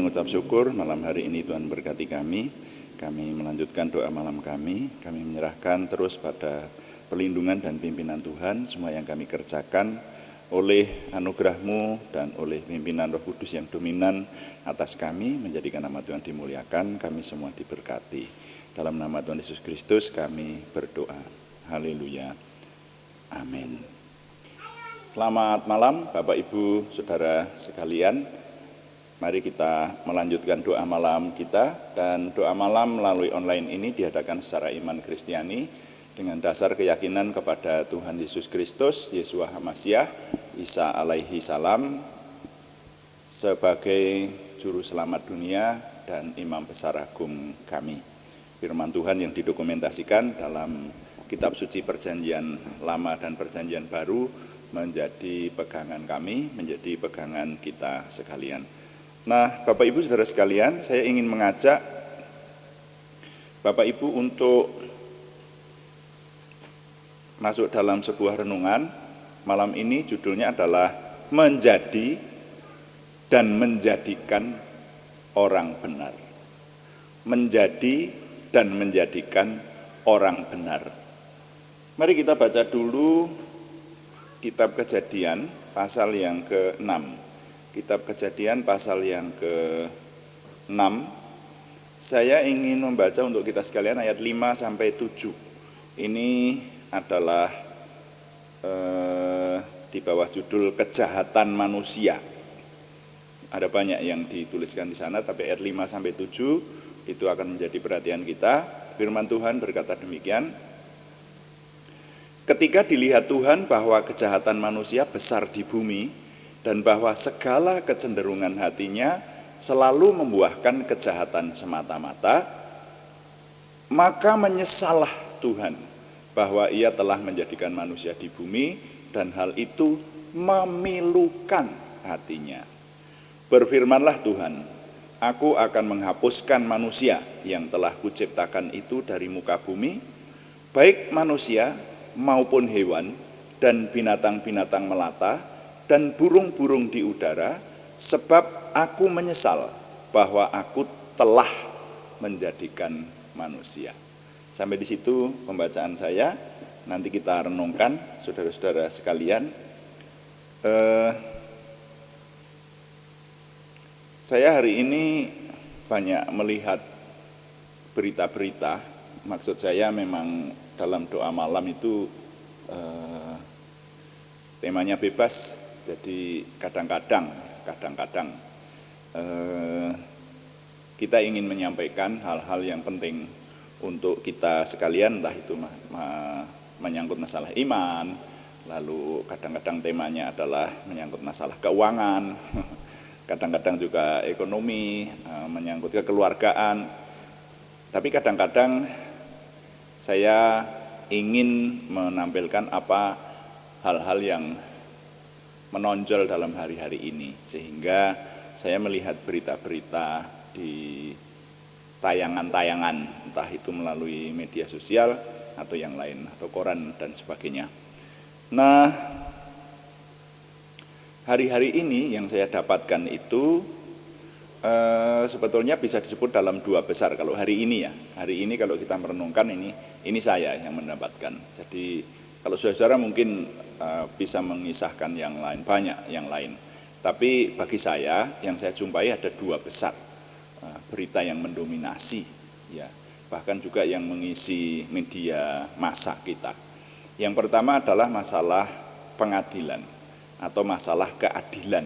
mengucap syukur malam hari ini Tuhan berkati kami. Kami melanjutkan doa malam kami. Kami menyerahkan terus pada perlindungan dan pimpinan Tuhan. Semua yang kami kerjakan oleh anugerah-Mu dan oleh pimpinan Roh Kudus yang dominan atas kami, menjadikan nama Tuhan dimuliakan, kami semua diberkati. Dalam nama Tuhan Yesus Kristus kami berdoa. Haleluya. Amin. Selamat malam Bapak Ibu Saudara sekalian. Mari kita melanjutkan doa malam kita, dan doa malam melalui online ini diadakan secara iman Kristiani dengan dasar keyakinan kepada Tuhan Yesus Kristus, Yeshua HaMasyiah, Isa alaihi salam sebagai juru selamat dunia dan imam besar agung kami. Firman Tuhan yang didokumentasikan dalam kitab suci Perjanjian Lama dan Perjanjian Baru menjadi pegangan kami, menjadi pegangan kita sekalian. Nah, Bapak Ibu Saudara sekalian, saya ingin mengajak Bapak Ibu untuk masuk dalam sebuah renungan. Malam ini judulnya adalah menjadi dan menjadikan orang benar. Menjadi dan menjadikan orang benar. Mari kita baca dulu kitab Kejadian pasal yang ke-6. Kitab Kejadian pasal yang ke-6. Saya ingin membaca untuk kita sekalian ayat 5 sampai 7. Ini adalah di bawah judul kejahatan manusia. Ada banyak yang dituliskan di sana, tapi ayat 5 sampai 7 itu akan menjadi perhatian kita. Firman Tuhan berkata demikian. Ketika dilihat Tuhan bahwa kejahatan manusia besar di bumi, dan bahwa segala kecenderungan hatinya selalu membuahkan kejahatan semata-mata, maka menyesallah Tuhan bahwa Ia telah menjadikan manusia di bumi, dan hal itu memilukan hatinya. Berfirmanlah Tuhan, Aku akan menghapuskan manusia yang telah Kuciptakan itu dari muka bumi, baik manusia maupun hewan dan binatang-binatang melata dan burung-burung di udara, sebab Aku menyesal bahwa Aku telah menjadikan manusia. Sampai di situ pembacaan saya. Nanti kita renungkan, saudara-saudara sekalian. Saya hari ini banyak melihat berita-berita. Maksud saya memang dalam doa malam itu temanya bebas. Jadi kadang-kadang kita ingin menyampaikan hal-hal yang penting untuk kita sekalian, entah itu menyangkut masalah iman, lalu kadang-kadang temanya adalah menyangkut masalah keuangan, kadang-kadang juga ekonomi, menyangkut kekeluargaan. Tapi kadang-kadang saya ingin menampilkan hal-hal yang menonjol dalam hari-hari ini, sehingga saya melihat berita-berita di tayangan-tayangan, entah itu melalui media sosial atau yang lain, atau koran dan sebagainya. Nah, hari-hari ini yang saya dapatkan itu sebetulnya bisa disebut dalam dua besar. Kalau hari ini kalau kita merenungkan ini saya yang mendapatkan. Jadi kalau saudara mungkin bisa mengisahkan yang lain, banyak yang lain. Tapi bagi saya, yang saya jumpai ada dua besar berita yang mendominasi, ya, bahkan juga yang mengisi media massa kita. Yang pertama adalah masalah pengadilan atau masalah keadilan,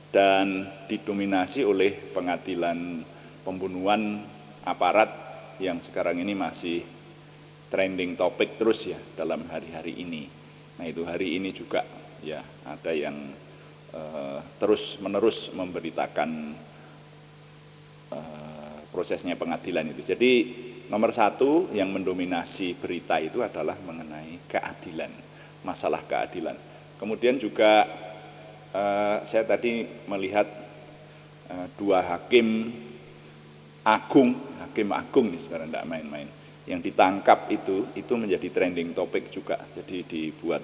dan didominasi oleh pengadilan pembunuhan aparat yang sekarang ini masih trending topik terus ya dalam hari-hari ini. Nah, itu hari ini juga ya ada yang terus-menerus memberitakan prosesnya pengadilan itu. Jadi nomor satu yang mendominasi berita itu adalah mengenai keadilan, masalah keadilan. Kemudian juga saya tadi melihat dua hakim agung nih, sekarang tidak main-main, yang ditangkap itu menjadi trending topik juga. Jadi dibuat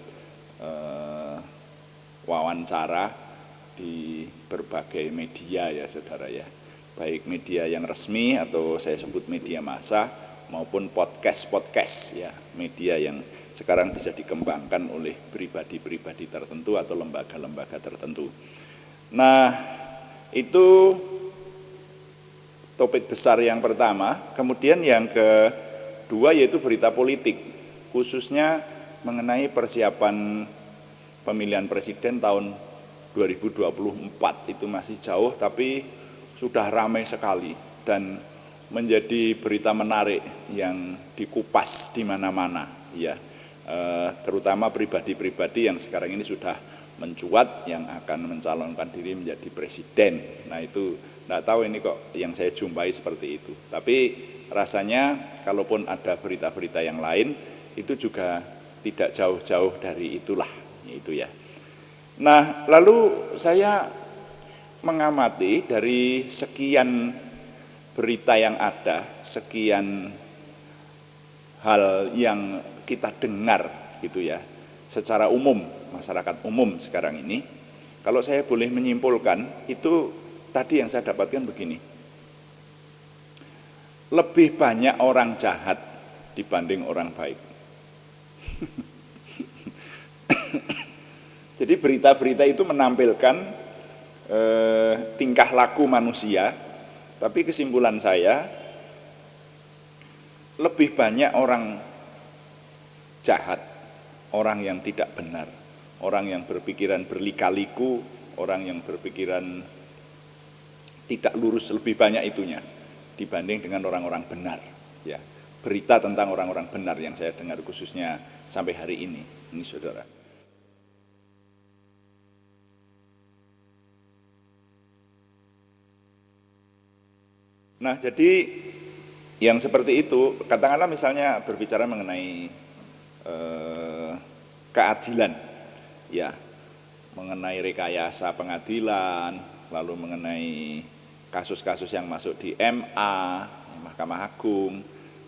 wawancara di berbagai media ya saudara ya. baik media yang resmi atau saya sebut media massa maupun podcast ya, media yang sekarang bisa dikembangkan oleh pribadi-pribadi tertentu atau lembaga-lembaga tertentu. Nah, itu topik besar yang pertama. Kemudian yang kedua yaitu berita politik, khususnya mengenai persiapan pemilihan presiden tahun 2024. Itu masih jauh tapi sudah ramai sekali dan menjadi berita menarik yang dikupas di mana-mana ya. Terutama pribadi-pribadi yang sekarang ini sudah mencuat yang akan mencalonkan diri menjadi presiden. Nah itu tidak tahu ini kok yang saya jumpai seperti itu. Tapi rasanya kalaupun ada berita-berita yang lain itu juga tidak jauh-jauh dari itulah, itu ya. Nah lalu saya mengamati dari sekian berita yang ada, sekian hal yang kita dengar gitu ya, secara umum, masyarakat umum sekarang ini, kalau saya boleh menyimpulkan, itu tadi yang saya dapatkan begini, lebih banyak orang jahat dibanding orang baik. Jadi berita-berita itu menampilkan tingkah laku manusia, tapi kesimpulan saya, lebih banyak orang jahat, orang yang tidak benar, orang yang berpikiran berlika-liku, orang yang berpikiran tidak lurus, lebih banyak itunya dibanding dengan orang-orang benar ya. Berita tentang orang-orang benar yang saya dengar khususnya sampai hari ini saudara. Nah jadi yang seperti itu, katakanlah misalnya berbicara mengenai keadilan ya, mengenai rekayasa pengadilan, lalu mengenai kasus-kasus yang masuk di MA, Mahkamah Agung,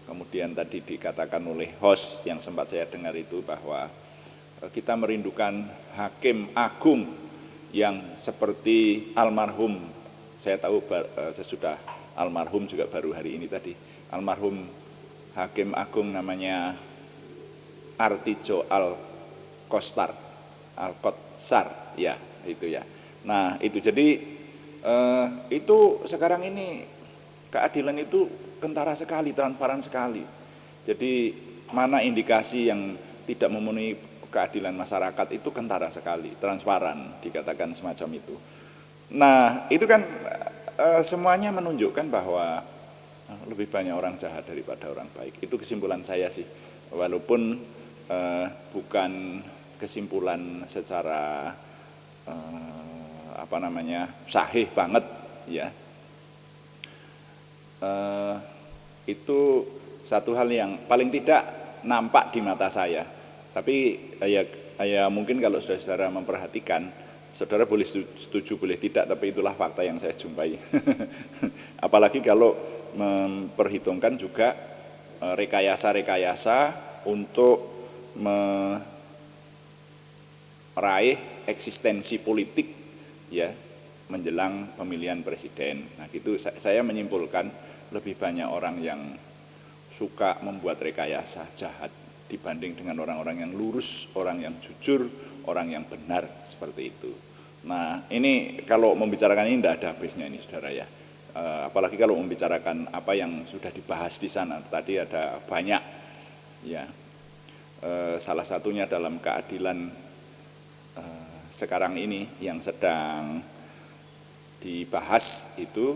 kemudian tadi dikatakan oleh host yang sempat saya dengar itu bahwa kita merindukan hakim agung yang seperti almarhum, saya tahu sesudah almarhum juga baru hari ini tadi, almarhum hakim agung namanya Artijo Al-Kotsar ya itu ya. Nah itu jadi itu sekarang ini keadilan itu kentara sekali, transparan sekali. Jadi mana indikasi yang tidak memenuhi keadilan masyarakat itu kentara sekali, transparan dikatakan semacam itu. Nah itu kan semuanya menunjukkan bahwa lebih banyak orang jahat daripada orang baik. Itu kesimpulan saya sih, walaupun bukan kesimpulan secara sahih banget ya. Itu satu hal yang paling tidak nampak di mata saya. Tapi ya mungkin kalau saudara memperhatikan, saudara boleh setuju boleh tidak, tapi itulah fakta yang saya jumpai. Apalagi kalau memperhitungkan juga rekayasa-rekayasa untuk meraih eksistensi politik ya menjelang pemilihan presiden. Nah gitu saya menyimpulkan lebih banyak orang yang suka membuat rekayasa jahat dibanding dengan orang-orang yang lurus, orang yang jujur, orang yang benar seperti itu. Nah ini kalau membicarakan ini tidak ada habisnya ini saudara ya. Apalagi kalau membicarakan apa yang sudah dibahas di sana tadi ada banyak ya. Salah satunya dalam keadilan sekarang ini yang sedang dibahas itu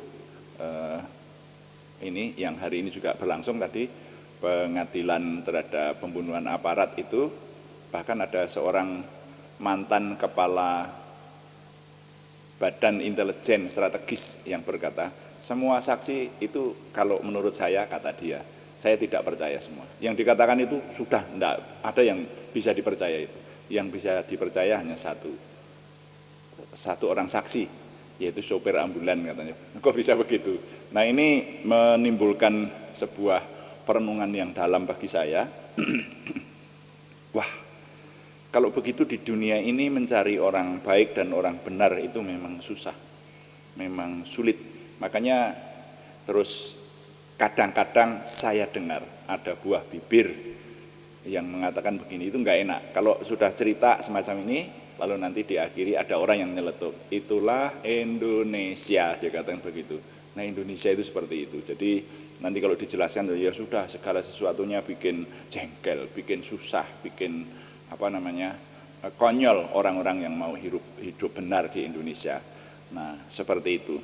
ini yang hari ini juga berlangsung tadi, pengadilan terhadap pembunuhan aparat itu, bahkan ada seorang mantan kepala Badan Intelijen Strategis yang berkata, semua saksi itu kalau menurut saya, kata dia, saya tidak percaya semua. Yang dikatakan itu sudah tidak ada yang bisa dipercaya itu. Yang bisa dipercaya hanya satu orang saksi, yaitu sopir ambulan katanya. Kok bisa begitu? Nah ini menimbulkan sebuah perenungan yang dalam bagi saya. Wah, kalau begitu di dunia ini mencari orang baik dan orang benar itu memang susah, memang sulit. Makanya terus kadang-kadang saya dengar ada buah bibir yang mengatakan begini, itu enggak enak. Kalau sudah cerita semacam ini, lalu nanti diakhiri ada orang yang nyeletuk, itulah Indonesia, dia katakan begitu. Nah, Indonesia itu seperti itu. Jadi nanti kalau dijelaskan, ya sudah segala sesuatunya bikin jengkel, bikin susah, bikin konyol orang-orang yang mau hidup benar di Indonesia. Nah, seperti itu.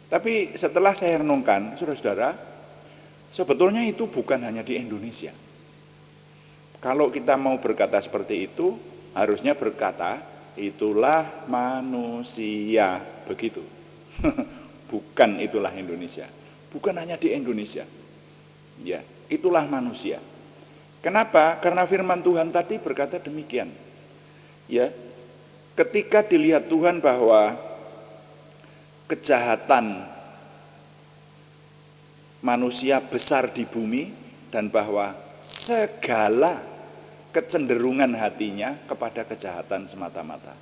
Tapi setelah saya renungkan, saudara-saudara, sebetulnya itu bukan hanya di Indonesia. Kalau kita mau berkata seperti itu, harusnya berkata, itulah manusia, begitu. Bukan itulah Indonesia. Bukan hanya di Indonesia. Ya, itulah manusia. Kenapa? Karena firman Tuhan tadi berkata demikian. Ya, ketika dilihat Tuhan bahwa kejahatan manusia besar di bumi dan bahwa segala kecenderungan hatinya kepada kejahatan semata-mata.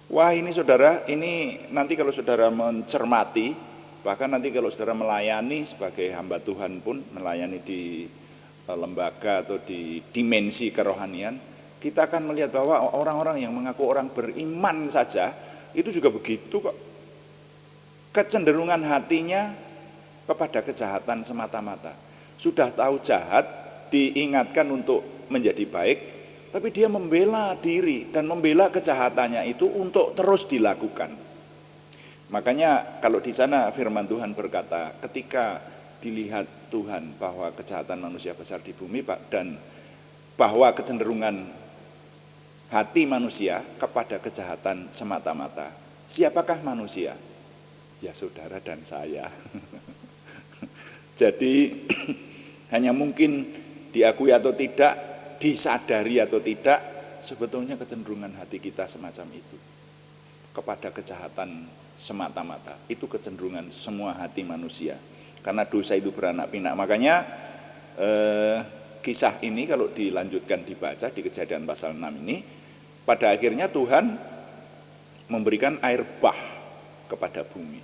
Wah, ini saudara, ini nanti kalau saudara mencermati, bahkan nanti kalau saudara melayani sebagai hamba Tuhan pun, melayani di lembaga atau di dimensi kerohanian, kita akan melihat bahwa orang-orang yang mengaku orang beriman saja itu juga begitu kok. Kecenderungan hatinya kepada kejahatan semata-mata. Sudah tahu jahat, diingatkan untuk menjadi baik, tapi dia membela diri dan membela kejahatannya itu untuk terus dilakukan. Makanya kalau di sana firman Tuhan berkata, ketika dilihat Tuhan bahwa kejahatan manusia besar di bumi dan bahwa kecenderungan hati manusia kepada kejahatan semata-mata. Siapakah manusia? Ya, saudara dan saya. Jadi hanya mungkin diakui atau tidak, disadari atau tidak, sebetulnya kecenderungan hati kita semacam itu kepada kejahatan semata-mata. Itu kecenderungan semua hati manusia. Karena dosa itu beranak pinak. Makanya kisah ini kalau dilanjutkan dibaca di Kejadian pasal 6 ini, pada akhirnya Tuhan memberikan air bah kepada bumi.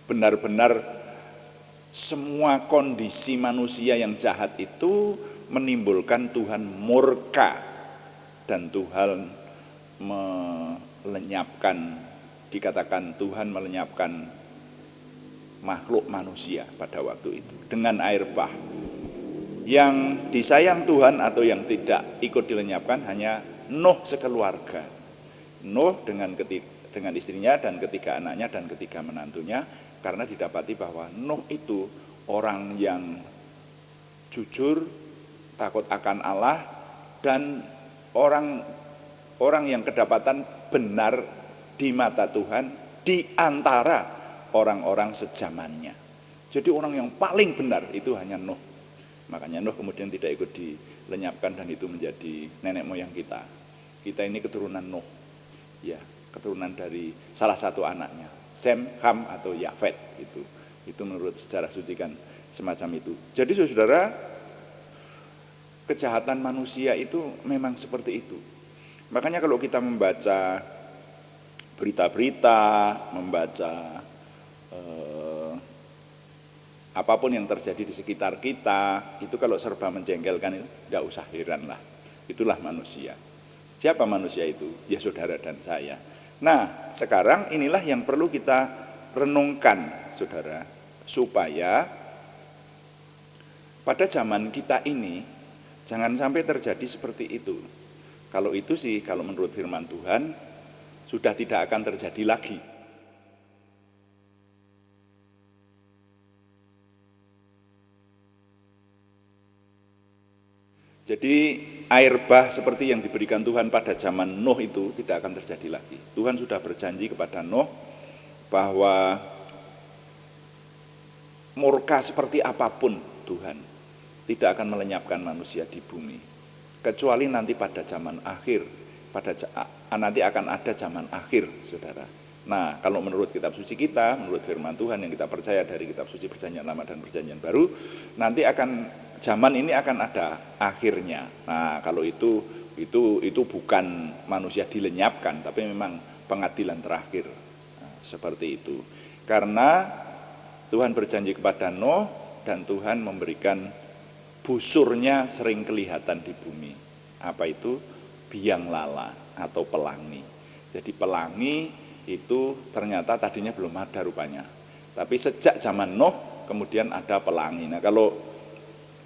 Benar-benar semua kondisi manusia yang jahat itu menimbulkan Tuhan murka, dan Tuhan melenyapkan, dikatakan Tuhan melenyapkan makhluk manusia pada waktu itu dengan air bah. Yang disayang Tuhan atau yang tidak ikut dilenyapkan hanya Nuh sekeluarga. Nuh dengan istrinya dan ketiga anaknya dan ketiga menantunya, karena didapati bahwa Nuh itu orang yang jujur, takut akan Allah, dan orang yang kedapatan benar di mata Tuhan di antara orang-orang sejamannya. Jadi orang yang paling benar itu hanya Nuh. Makanya Nuh kemudian tidak ikut dilenyapkan dan itu menjadi nenek moyang kita. Kita ini keturunan Nuh. Ya, keturunan dari salah satu anaknya, Sem, Ham atau Yafet gitu. Itu menurut sejarah suci kan semacam itu. Jadi saudara, kejahatan manusia itu memang seperti itu. Makanya kalau kita membaca berita-berita, membaca apapun yang terjadi di sekitar kita, itu kalau serba menjengkelkan itu tidak usah heran lah. Itulah manusia. Siapa manusia itu? Ya saudara dan saya. Nah, sekarang inilah yang perlu kita renungkan, saudara, supaya pada zaman kita ini jangan sampai terjadi seperti itu. Kalau itu sih, kalau menurut firman Tuhan, sudah tidak akan terjadi lagi. Jadi air bah seperti yang diberikan Tuhan pada zaman Nuh itu tidak akan terjadi lagi. Tuhan sudah berjanji kepada Nuh bahwa murka seperti apapun Tuhan tidak akan melenyapkan manusia di bumi. Kecuali nanti pada zaman akhir, nanti akan ada zaman akhir, saudara. Nah, kalau menurut kitab suci kita, menurut firman Tuhan yang kita percaya dari kitab suci Perjanjian Lama dan Perjanjian Baru, nanti zaman ini akan ada akhirnya. Nah, kalau itu bukan manusia dilenyapkan, tapi memang pengadilan terakhir. Nah, seperti itu. Karena Tuhan berjanji kepada Nuh dan Tuhan memberikan busurnya sering kelihatan di bumi. Apa itu? Biang lala atau pelangi. Jadi pelangi itu ternyata tadinya belum ada rupanya. Tapi sejak zaman Nuh kemudian ada pelangi. Nah, kalau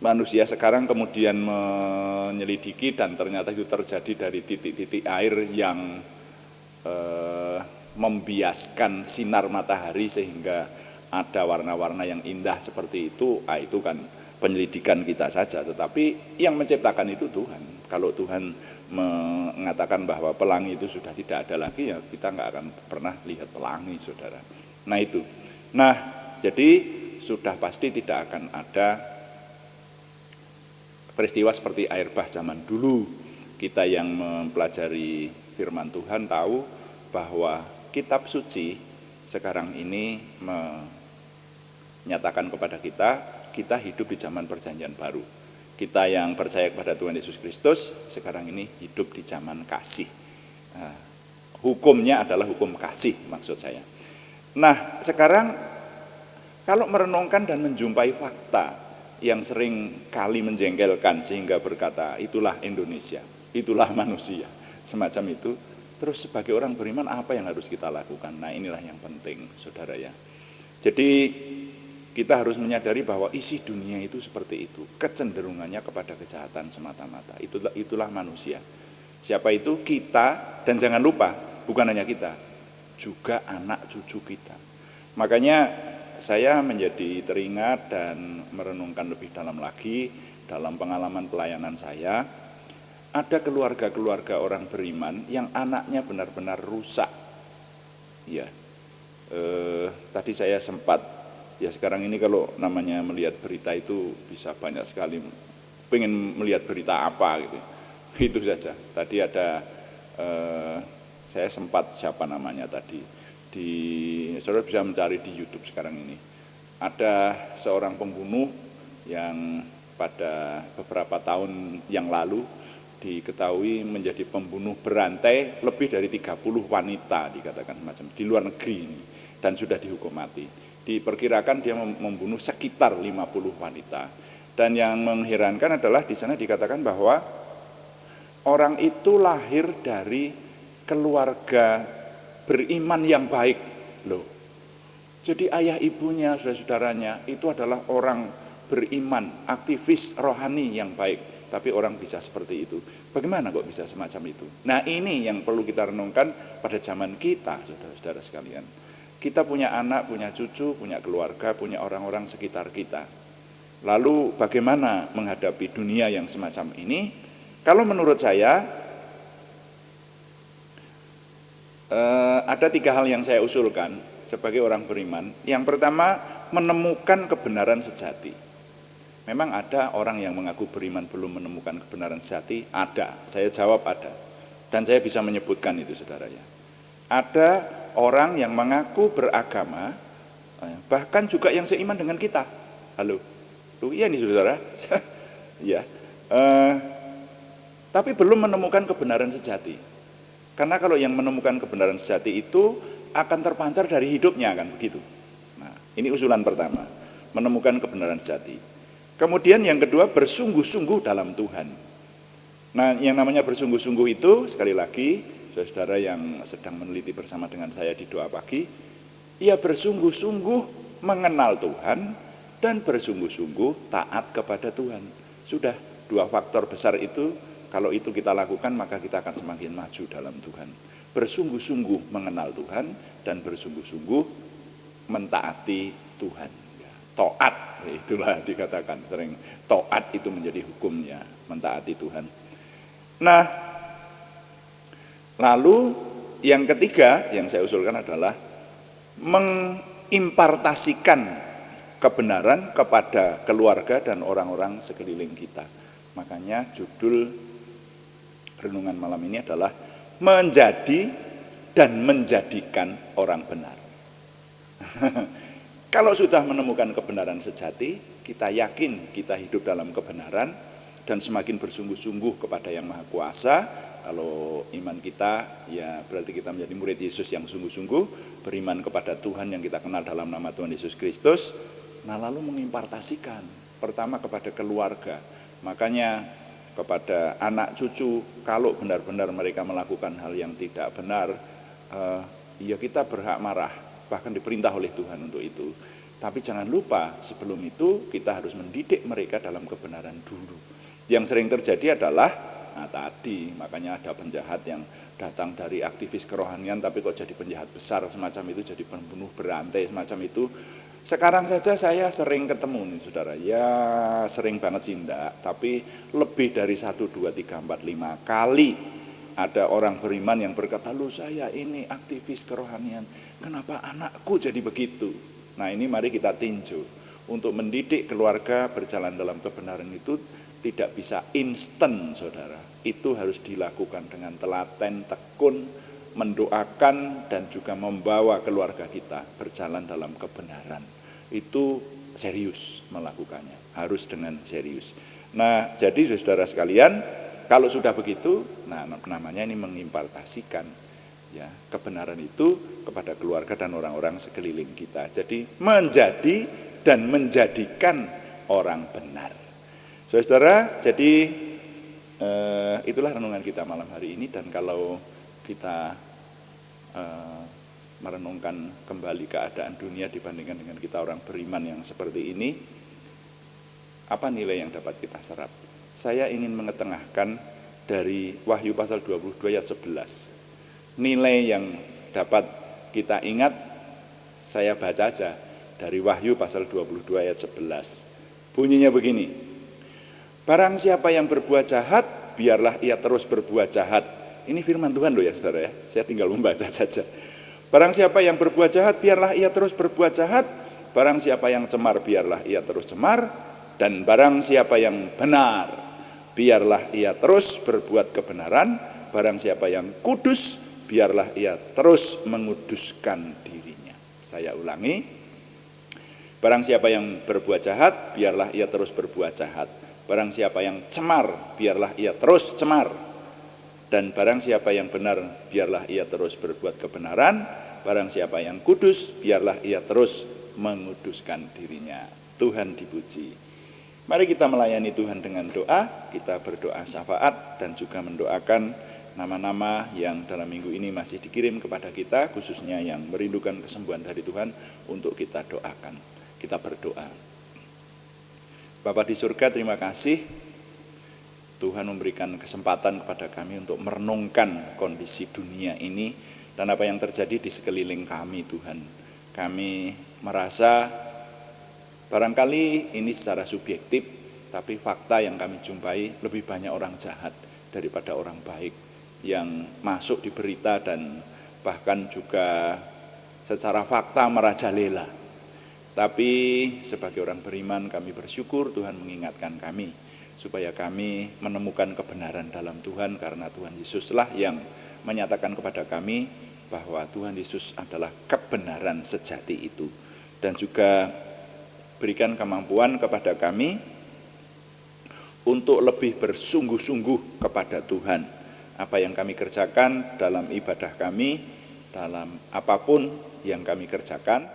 manusia sekarang kemudian menyelidiki dan ternyata itu terjadi dari titik-titik air yang membiaskan sinar matahari sehingga ada warna-warna yang indah seperti itu kan penyelidikan kita saja. Tetapi yang menciptakan itu Tuhan. Kalau Tuhan mengatakan bahwa pelangi itu sudah tidak ada lagi, ya kita nggak akan pernah lihat pelangi, saudara. Nah itu. Nah, jadi sudah pasti tidak akan ada peristiwa seperti air bah zaman dulu. Kita yang mempelajari firman Tuhan tahu bahwa kitab suci sekarang ini menyatakan kepada kita hidup di zaman perjanjian baru. Kita yang percaya kepada Tuhan Yesus Kristus sekarang ini hidup di zaman kasih. Nah, hukumnya adalah hukum kasih maksud saya. Nah, sekarang kalau merenungkan dan menjumpai fakta yang sering kali menjengkelkan sehingga berkata itulah Indonesia, itulah manusia, semacam itu. Terus sebagai orang beriman apa yang harus kita lakukan? Nah, inilah yang penting, saudara ya. Jadi kita harus menyadari bahwa isi dunia itu seperti itu, kecenderungannya kepada kejahatan semata-mata. Itulah manusia. Siapa itu? Kita, dan jangan lupa, bukan hanya kita, juga anak cucu kita. Makanya saya menjadi teringat dan merenungkan lebih dalam lagi dalam pengalaman pelayanan saya. Ada keluarga-keluarga orang beriman yang anaknya benar-benar rusak. Ya, tadi saya sempat. Ya sekarang ini kalau namanya melihat berita itu bisa banyak sekali, pengen melihat berita apa gitu. Itu saja. Tadi ada, saya sempat siapa namanya tadi, saudara bisa mencari di YouTube sekarang ini. Ada seorang pembunuh yang pada beberapa tahun yang lalu diketahui menjadi pembunuh berantai lebih dari 30 wanita dikatakan semacam di luar negeri ini dan sudah dihukum mati. Diperkirakan dia membunuh sekitar 50 wanita. Dan yang mengherankan adalah di sana dikatakan bahwa orang itu lahir dari keluarga beriman yang baik loh. Jadi ayah ibunya, saudara-saudaranya itu adalah orang beriman, aktivis rohani yang baik. Tapi orang bisa seperti itu. Bagaimana kok bisa semacam itu? Nah ini yang perlu kita renungkan pada zaman kita, saudara-saudara sekalian. Kita punya anak, punya cucu, punya keluarga, punya orang-orang sekitar kita. Lalu bagaimana menghadapi dunia yang semacam ini? Kalau menurut saya, ada 3 hal yang saya usulkan sebagai orang beriman. Yang pertama, menemukan kebenaran sejati. Memang ada orang yang mengaku beriman belum menemukan kebenaran sejati? Ada, saya jawab ada. Dan saya bisa menyebutkan itu, saudara ya. Ada orang yang mengaku beragama, bahkan juga yang seiman dengan kita. Halo, iya nih saudara. Ya, tapi belum menemukan kebenaran sejati. Karena kalau yang menemukan kebenaran sejati itu akan terpancar dari hidupnya, kan begitu. Nah, ini usulan pertama, menemukan kebenaran sejati. Kemudian yang kedua, bersungguh-sungguh dalam Tuhan. Nah, yang namanya bersungguh-sungguh itu, sekali lagi, saudara yang sedang meneliti bersama dengan saya di doa pagi, ia bersungguh-sungguh mengenal Tuhan dan bersungguh-sungguh taat kepada Tuhan. Sudah 2 faktor besar itu, kalau itu kita lakukan maka kita akan semakin maju dalam Tuhan. Bersungguh-sungguh mengenal Tuhan dan bersungguh-sungguh mentaati Tuhan. Ya, taat. Itulah dikatakan sering, taat itu menjadi hukumnya, mentaati Tuhan. Nah, lalu yang ketiga yang saya usulkan adalah mengimpartasikan kebenaran kepada keluarga dan orang-orang sekeliling kita. Makanya judul renungan malam ini adalah menjadi dan menjadikan orang benar. Kalau sudah menemukan kebenaran sejati, kita yakin kita hidup dalam kebenaran dan semakin bersungguh-sungguh kepada Yang Maha Kuasa, Kalau iman kita, ya berarti kita menjadi murid Yesus yang sungguh-sungguh, beriman kepada Tuhan yang kita kenal dalam nama Tuhan Yesus Kristus. Nah, lalu mengimpartasikan, pertama kepada keluarga, makanya kepada anak cucu, kalau benar-benar mereka melakukan hal yang tidak benar, ya kita berhak marah, bahkan diperintah oleh Tuhan untuk itu. Tapi jangan lupa, sebelum itu kita harus mendidik mereka dalam kebenaran dulu. Yang sering terjadi adalah tadi, makanya ada penjahat yang datang dari aktivis kerohanian tapi kok jadi penjahat besar semacam itu, jadi pembunuh berantai semacam itu. Sekarang saja saya sering ketemu nih saudara, ya sering banget sih enggak, tapi lebih dari 1, 2, 3, 4, 5 kali ada orang beriman yang berkata, "Loh, saya ini aktivis kerohanian, kenapa anakku jadi begitu?" Nah, ini mari kita tinjau. Untuk mendidik keluarga berjalan dalam kebenaran itu tidak bisa instan, saudara. Itu harus dilakukan dengan telaten, tekun, mendoakan, dan juga membawa keluarga kita berjalan dalam kebenaran. Itu serius melakukannya, harus dengan serius. Nah, jadi saudara sekalian, kalau sudah begitu, nah namanya ini mengimpartasikan ya kebenaran itu kepada keluarga dan orang-orang sekeliling kita. Jadi menjadi dan menjadikan orang benar. Saudara, jadi itulah renungan kita malam hari ini. Dan kalau kita merenungkan kembali keadaan dunia dibandingkan dengan kita orang beriman yang seperti ini, apa nilai yang dapat kita serap? Saya ingin mengetengahkan dari Wahyu pasal 22 ayat 11. Nilai yang dapat kita ingat, saya baca aja dari Wahyu pasal 22 ayat 11. Bunyinya begini: barang siapa yang berbuat jahat, biarlah ia terus berbuat jahat. Ini firman Tuhan loh ya saudara ya, saya tinggal membaca saja. Barang siapa yang berbuat jahat, biarlah ia terus berbuat jahat. Barang siapa yang cemar, biarlah ia terus cemar. Dan barang siapa yang benar, biarlah ia terus berbuat kebenaran. Barang siapa yang kudus, biarlah ia terus menguduskan dirinya. Saya ulangi, barang siapa yang berbuat jahat, biarlah ia terus berbuat jahat. Barang siapa yang cemar, biarlah ia terus cemar. Dan barang siapa yang benar, biarlah ia terus berbuat kebenaran. Barang siapa yang kudus, biarlah ia terus menguduskan dirinya. Tuhan dipuji. Mari kita melayani Tuhan dengan doa. Kita berdoa syafaat dan juga mendoakan nama-nama yang dalam minggu ini masih dikirim kepada kita, khususnya yang merindukan kesembuhan dari Tuhan, untuk kita doakan. Kita berdoa. Bapa di surga, terima kasih Tuhan memberikan kesempatan kepada kami untuk merenungkan kondisi dunia ini dan apa yang terjadi di sekeliling kami, Tuhan. Kami merasa barangkali ini secara subjektif, tapi fakta yang kami jumpai lebih banyak orang jahat daripada orang baik yang masuk di berita dan bahkan juga secara fakta merajalela. Tapi sebagai orang beriman kami bersyukur Tuhan mengingatkan kami supaya kami menemukan kebenaran dalam Tuhan, karena Tuhan Yesuslah yang menyatakan kepada kami bahwa Tuhan Yesus adalah kebenaran sejati itu. Dan juga berikan kemampuan kepada kami untuk lebih bersungguh-sungguh kepada Tuhan. Apa yang kami kerjakan dalam ibadah kami, dalam apapun yang kami kerjakan,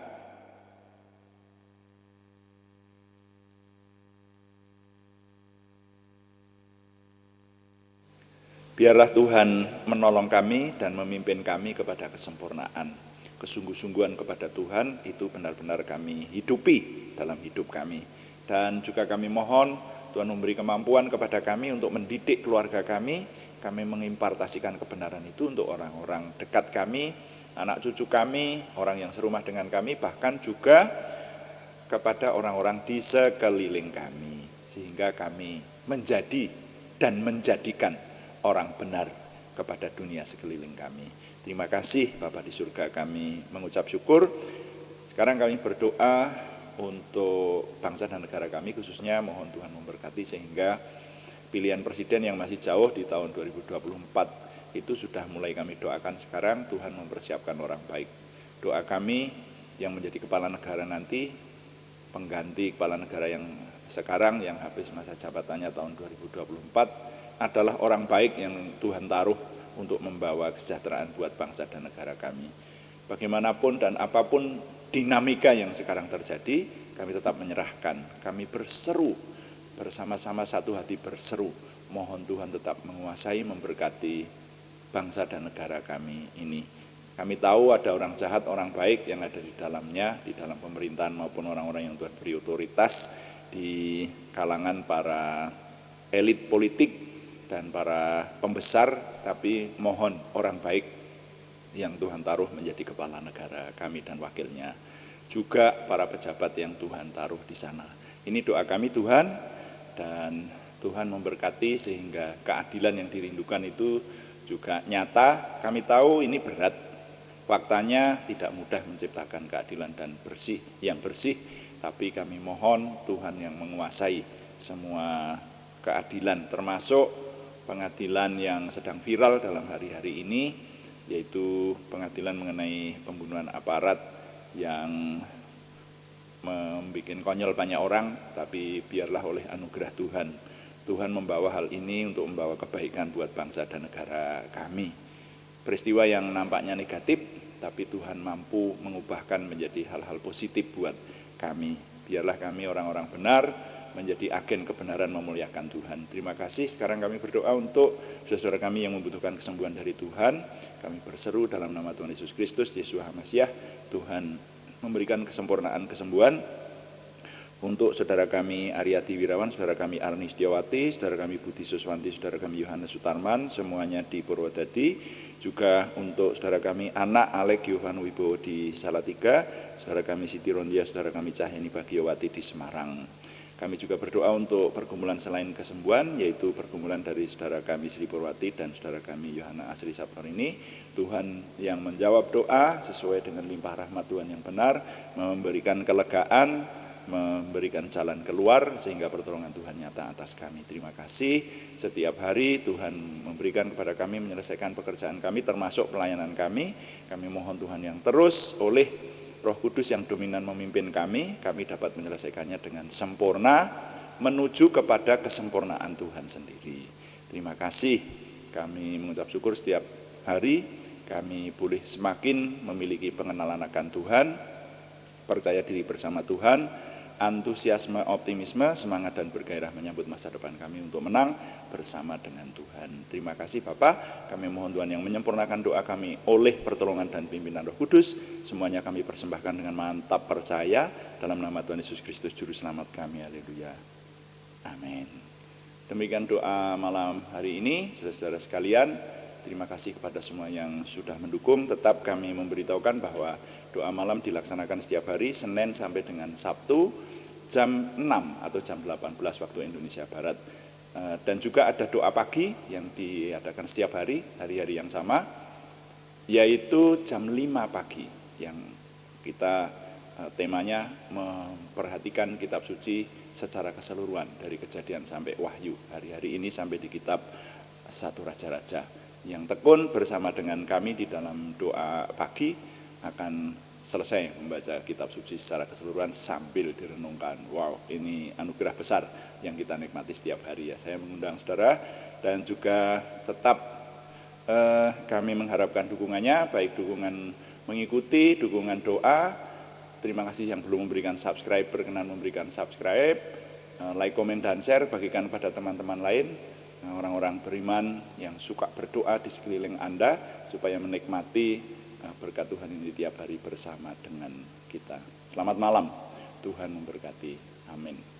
biarlah Tuhan menolong kami dan memimpin kami kepada kesempurnaan. Kesungguh-sungguhan kepada Tuhan itu benar-benar kami hidupi dalam hidup kami. Dan juga kami mohon Tuhan memberi kemampuan kepada kami untuk mendidik keluarga kami. Kami mengimpartasikan kebenaran itu untuk orang-orang dekat kami, anak cucu kami, orang yang serumah dengan kami, bahkan juga kepada orang-orang di sekeliling kami. Sehingga kami menjadi dan menjadikan orang benar kepada dunia sekeliling kami. Terima kasih Bapa di surga, kami mengucap syukur. Sekarang kami berdoa untuk bangsa dan negara kami, khususnya mohon Tuhan memberkati sehingga pilihan presiden yang masih jauh di tahun 2024 itu sudah mulai kami doakan sekarang. Tuhan mempersiapkan orang baik. Doa kami yang menjadi kepala negara nanti, pengganti kepala negara yang sekarang yang habis masa jabatannya tahun 2024, adalah orang baik yang Tuhan taruh untuk membawa kesejahteraan buat bangsa dan negara kami. Bagaimanapun dan apapun dinamika yang sekarang terjadi, kami tetap menyerahkan. Kami berseru, bersama-sama satu hati berseru, mohon Tuhan tetap menguasai, memberkati bangsa dan negara kami ini. Kami tahu ada orang jahat, orang baik yang ada di dalamnya, di dalam pemerintahan maupun orang-orang yang Tuhan beri otoritas di kalangan para elit politik dan para pembesar, tapi mohon orang baik yang Tuhan taruh menjadi kepala negara kami dan wakilnya, juga para pejabat yang Tuhan taruh di sana. Ini doa kami Tuhan, dan Tuhan memberkati sehingga keadilan yang dirindukan itu juga nyata. Kami tahu ini berat, faktanya tidak mudah menciptakan keadilan dan yang bersih, tapi kami mohon Tuhan yang menguasai semua keadilan, termasuk pengadilan yang sedang viral dalam hari-hari ini, yaitu pengadilan mengenai pembunuhan aparat yang membuat konyol banyak orang, tapi biarlah oleh anugerah Tuhan membawa hal ini untuk membawa kebaikan buat bangsa dan negara kami. Peristiwa yang nampaknya negatif, tapi Tuhan mampu mengubahkan menjadi hal-hal positif buat kami. Biarlah kami orang-orang benar, menjadi agen kebenaran memuliakan Tuhan. Terima kasih. Sekarang kami berdoa untuk saudara kami yang membutuhkan kesembuhan dari Tuhan. Kami berseru dalam nama Tuhan Yesus Kristus, Yesus HaMasiah, Tuhan memberikan kesempurnaan kesembuhan untuk saudara kami Aryati Wirawan, saudara kami Arni Setiawati, saudara kami Budi Suswanti, saudara kami Yohanes Sutarman, semuanya di Purwodadi, juga untuk saudara kami anak Alek Yohan Wibowo di Salatiga, saudara kami Siti Rondia, saudara kami Cahyani Bagiowati di Semarang. Kami juga berdoa untuk pergumulan selain kesembuhan, yaitu pergumulan dari saudara kami Sri Purwati dan saudara kami Yohana Asri Saptor ini. Tuhan yang menjawab doa sesuai dengan limpah rahmat Tuhan yang benar, memberikan kelegaan, memberikan jalan keluar sehingga pertolongan Tuhan nyata atas kami. Terima kasih. Setiap hari Tuhan memberikan kepada kami menyelesaikan pekerjaan kami, termasuk pelayanan kami. Kami mohon Tuhan yang terus oleh Roh Kudus yang dominan memimpin kami dapat menyelesaikannya dengan sempurna menuju kepada kesempurnaan Tuhan sendiri. Terima kasih. Kami mengucap syukur setiap hari kami boleh semakin memiliki pengenalan akan Tuhan, percaya diri bersama Tuhan, antusiasme, optimisme, semangat dan bergairah menyambut masa depan kami untuk menang bersama dengan Tuhan. Terima kasih Bapak, kami mohon Tuhan yang menyempurnakan doa kami oleh pertolongan dan pimpinan Roh Kudus. Semuanya kami persembahkan dengan mantap percaya dalam nama Tuhan Yesus Kristus Juru Selamat kami. Haleluya. Amin. Demikian doa malam hari ini, saudara-saudara sekalian. Terima kasih kepada semua yang sudah mendukung. Tetap kami memberitahukan bahwa doa malam dilaksanakan setiap hari, Senin sampai dengan Sabtu, jam 6 atau jam 18 waktu Indonesia Barat. Dan juga ada doa pagi yang diadakan setiap hari, hari-hari yang sama, yaitu jam 5 pagi, yang kita temanya memperhatikan kitab suci secara keseluruhan, dari Kejadian sampai Wahyu. Hari-hari ini sampai di kitab 1 Raja-Raja. Yang tekun bersama dengan kami di dalam doa pagi akan selesai membaca kitab suci secara keseluruhan sambil direnungkan. Wow, ini anugerah besar yang kita nikmati setiap hari ya. Saya mengundang saudara dan juga tetap kami mengharapkan dukungannya, baik dukungan mengikuti, dukungan doa. Terima kasih yang belum memberikan subscribe, berkenan memberikan subscribe, like, komen, dan share, bagikan kepada teman-teman lain, orang-orang beriman yang suka berdoa di sekeliling Anda, supaya menikmati berkat Tuhan ini tiap hari bersama dengan kita. Selamat malam, Tuhan memberkati. Amin.